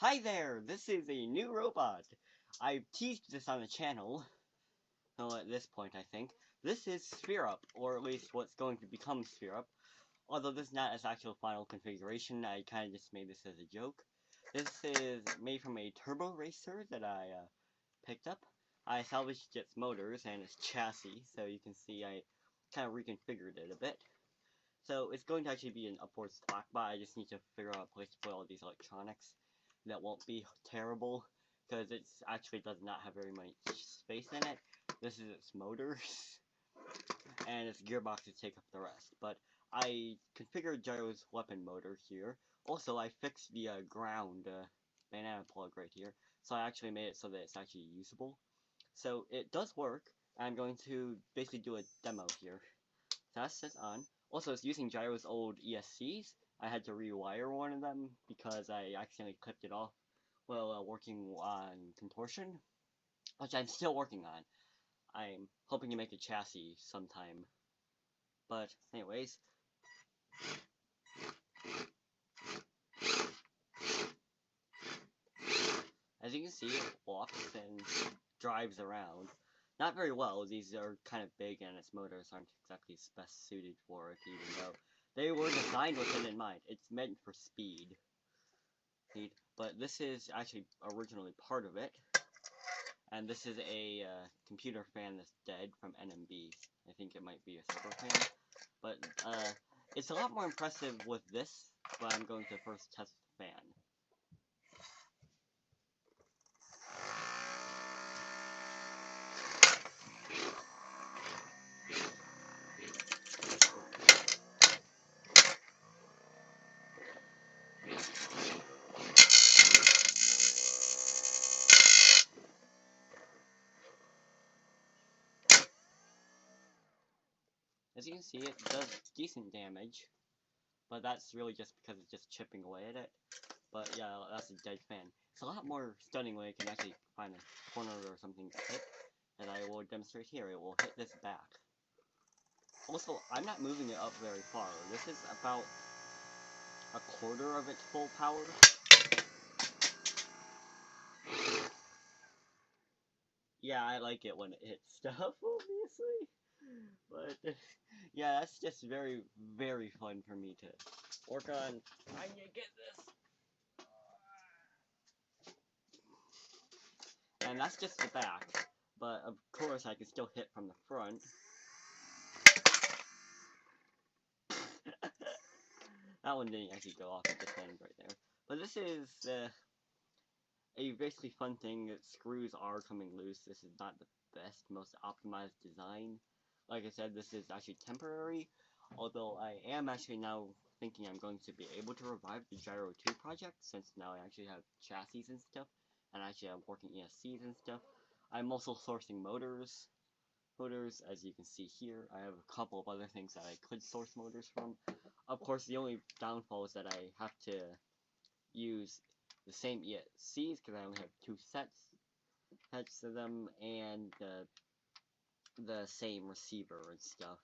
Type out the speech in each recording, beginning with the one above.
Hi there, this is a new robot. I've teased this on the channel, well, at this point I think. This is Sphearup, or at least what's going to become Sphearup. Although this is not its actual final configuration, I kind of just made this as a joke. This is made from a turbo racer that I picked up. I salvaged its motors and its chassis, so you can see I kind of reconfigured it a bit. So it's going to actually be an upwards thwack, but I just need to figure out a place to put all these electronics that won't be terrible, because it actually does not have very much space in it. This is its motors, and its gearbox to take up the rest. But I configured Gyro's weapon motor here. Also, I fixed the ground banana plug right here, so I actually made it so that it's actually usable. So it does work. I'm going to basically do a demo here. So that's just on. Also, it's using Gyro's old ESCs. I had to rewire one of them because I accidentally clipped it off while working on Contortion, which I'm still working on. I'm hoping to make a chassis sometime. But anyways, as you can see, it walks and drives around. Not very well. These are kind of big and its motors aren't exactly best suited for it, even though they were designed with it in mind. It's meant for speed. But this is actually originally part of it. And this is a computer fan that's dead from NMB. I think it might be a super fan. But it's a lot more impressive with this, but I'm going to first test the fan. As you can see, it does decent damage, but that's really just because it's just chipping away at it. But yeah, that's a dead fan. It's a lot more stunning when it can actually find a corner or something to hit, and I will demonstrate here. It will hit this back. Also, I'm not moving it up very far. This is about a quarter of its full power. Yeah, I like it when it hits stuff, obviously. But, yeah, that's just very, very fun for me to work on. Trying to get this. And that's just the back. But, of course, I can still hit from the front. That one didn't actually go off, it just landed right there. But this is a basically fun thing. That screws are coming loose. This is not the best, most optimized design. Like I said, this is actually temporary, although I am actually now thinking I'm going to be able to revive the Gyro 2 project, since now I actually have chassis and stuff, and actually I'm working ESCs and stuff. I'm also sourcing motors, as you can see here. I have a couple of other things that I could source motors from. Of course, the only downfall is that I have to use the same ESCs, because I only have two sets of them, and the same receiver and stuff,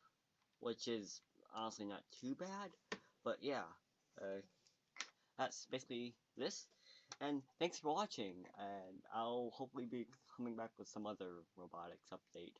which is honestly not too bad. But yeah, that's basically this. And thanks for watching, and I'll hopefully be coming back with some other robotics update.